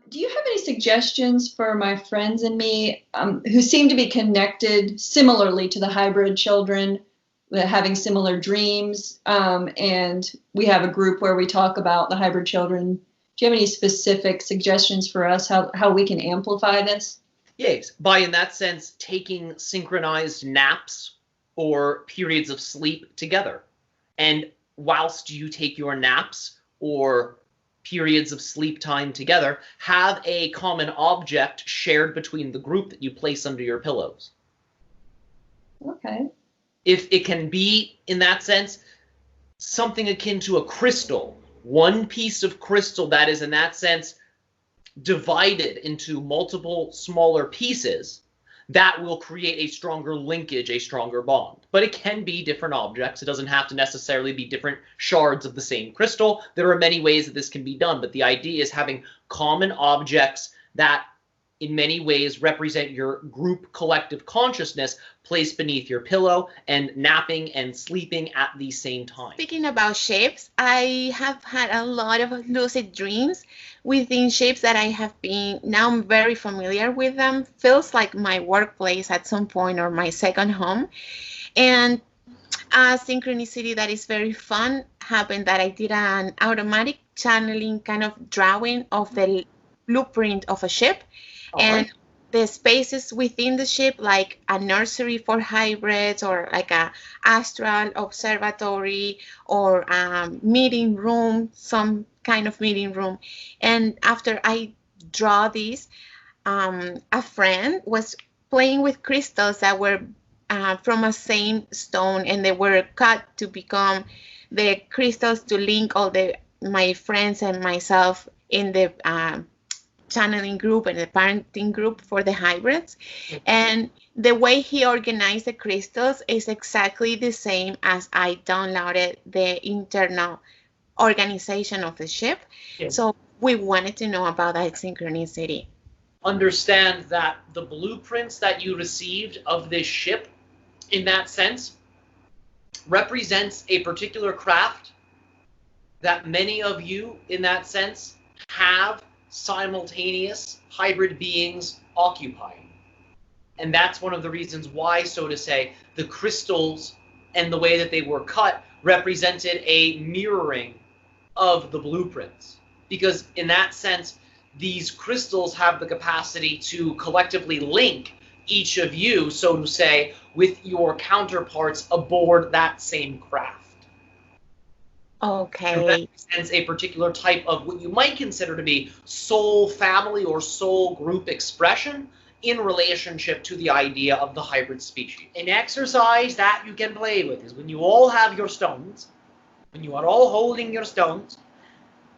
do you have any suggestions for my friends and me who seem to be connected similarly to the hybrid children, having similar dreams? And we have a group where we talk about the hybrid children. Do you have any specific suggestions for us how we can amplify this? Yes, by in that sense, taking synchronized naps or periods of sleep together. And whilst you take your naps or periods of sleep time together, have a common object shared between the group that you place under your pillows. Okay. If it can be, in that sense, something akin to a crystal, one piece of crystal that is, in that sense, divided into multiple smaller pieces, that will create a stronger linkage, a stronger bond. But it can be different objects. It doesn't have to necessarily be different shards of the same crystal. There are many ways that this can be done, but the idea is having common objects that in many ways represent your group collective consciousness placed beneath your pillow and napping and sleeping at the same time. Speaking about shapes, I have had a lot of lucid dreams within shapes that I have been, now I'm very familiar with them. Feels like my workplace at some point or my second home. And a synchronicity that is very fun happened that I did an automatic channeling kind of drawing of the blueprint of a ship. And the spaces within the ship, like a nursery for hybrids or like a astral observatory or a meeting room, some kind of meeting room. And after I draw this, a friend was playing with crystals that were from a same stone, and they were cut to become the crystals to link all my friends and myself in the channeling group and the parenting group for the hybrids. And the way he organized the crystals is exactly the same as I downloaded the internal organization of the ship. So we wanted to know about that synchronicity. Understand that the blueprints that you received of this ship, in that sense, represents a particular craft that many of you, in that sense, have simultaneous hybrid beings occupying. And that's one of the reasons why, so to say, the crystals and the way that they were cut represented a mirroring of the blueprints. Because in that sense, these crystals have the capacity to collectively link each of you, so to say, with your counterparts aboard that same craft. Okay. And that represents a particular type of what you might consider to be soul family or soul group expression in relationship to the idea of the hybrid species. An exercise that you can play with is when you all have your stones, when you are all holding your stones,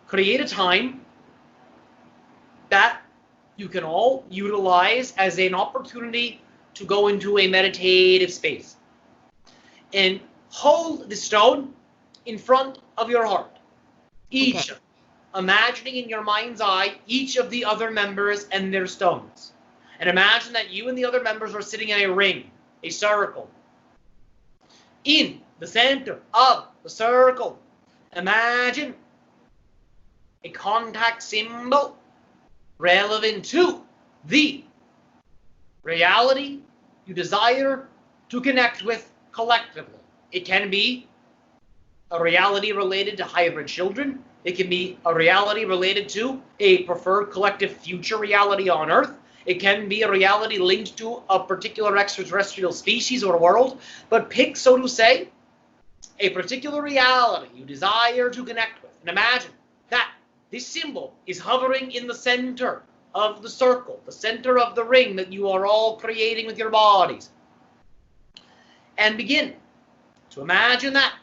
create a time that you can all utilize as an opportunity to go into a meditative space. And hold the stone in front of your heart. Each, imagining in your mind's eye each of the other members and their stones. And imagine that you and the other members are sitting in a ring, a circle. In the center of the circle, imagine a contact symbol relevant to the reality you desire to connect with collectively. It can be a reality related to hybrid children. It can be a reality related to a preferred collective future reality on Earth. It can be a reality linked to a particular extraterrestrial species or world. But pick, so to say, a particular reality you desire to connect with. And imagine that this symbol is hovering in the center of the circle, the center of the ring that you are all creating with your bodies. And begin to imagine that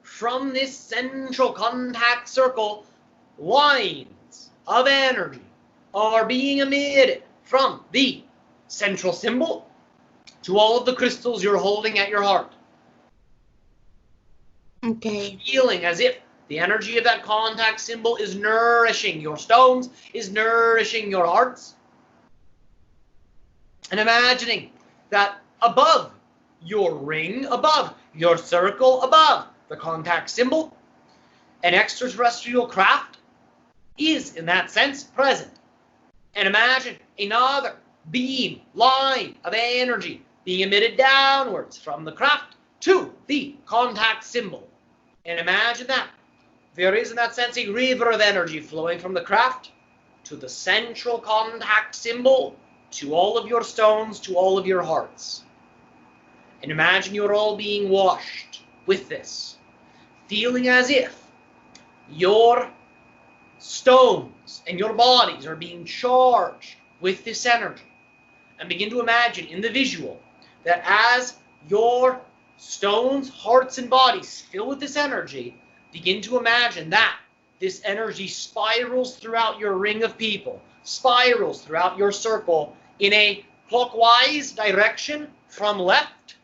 from this central contact circle, lines of energy are being emitted from the central symbol to all of the crystals you're holding at your heart. Okay. Feeling as if the energy of that contact symbol is nourishing your stones, is nourishing your hearts. And imagining that above your ring, above your circle, above the contact symbol, an extraterrestrial craft is, in that sense, present. And imagine another beam, line of energy being emitted downwards from the craft to the contact symbol. And imagine that. There is, in that sense, a river of energy flowing from the craft to the central contact symbol, to all of your stones, to all of your hearts. And imagine you're all being washed with this, feeling as if your stones and your bodies are being charged with this energy. And begin to imagine in the visual that as your stones, hearts, and bodies fill with this energy, begin to imagine that this energy spirals throughout your ring of people, spirals throughout your circle in a clockwise direction from left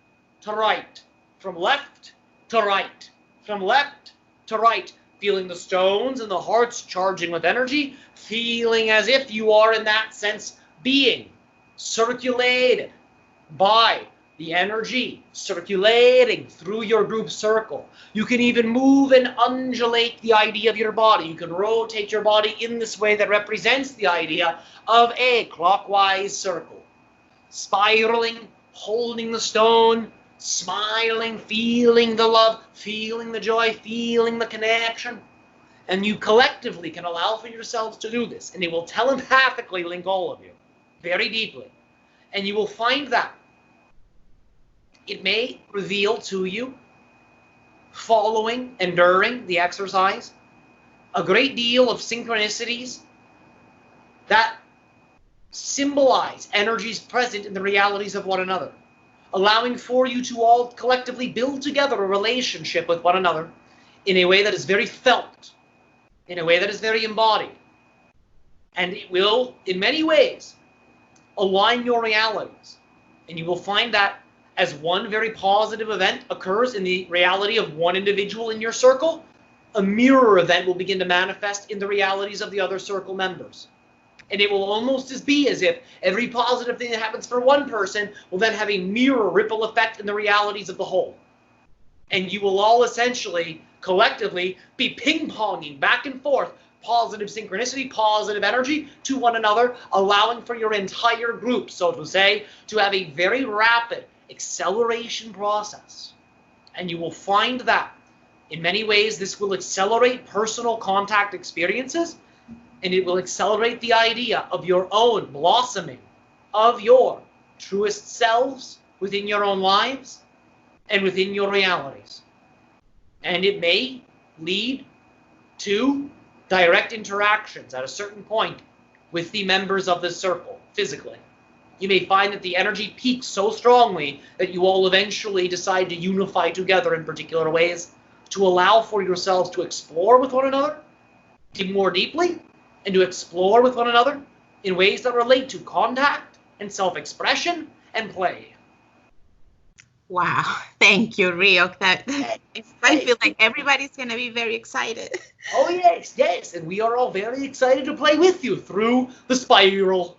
to right, from left to right, from left to right, feeling the stones and the hearts charging with energy, feeling as if you are, in that sense, being circulated by the energy circulating through your group circle. You can even move and undulate the idea of your body. You can rotate your body in this way that represents the idea of a clockwise circle. Spiraling, holding the stone, smiling, feeling the love, feeling the joy, feeling the connection. And you collectively can allow for yourselves to do this. And it will telepathically link all of you very deeply. And you will find that it may reveal to you, following and during the exercise, a great deal of synchronicities that symbolize energies present in the realities of one another, allowing for you to all collectively build together a relationship with one another in a way that is very felt, in a way that is very embodied. And it will, in many ways, align your realities. And you will find that as one very positive event occurs in the reality of one individual in your circle, a mirror event will begin to manifest in the realities of the other circle members. And it will almost be as if every positive thing that happens for one person will then have a mirror ripple effect in the realities of the whole. And you will all essentially, collectively, be ping-ponging back and forth positive synchronicity, positive energy to one another, allowing for your entire group, so to say, to have a very rapid acceleration process. And you will find that in many ways this will accelerate personal contact experiences, and it will accelerate the idea of your own blossoming of your truest selves within your own lives and within your realities. And it may lead to direct interactions at a certain point with the members of this circle physically. You may find that the energy peaks so strongly that you all eventually decide to unify together in particular ways to allow for yourselves to explore with one another more deeply and to explore with one another in ways that relate to contact and self-expression and play. Wow, thank you, Rio. I feel like everybody's going to be very excited. Oh, yes, yes, and we are all very excited to play with you through the spiral.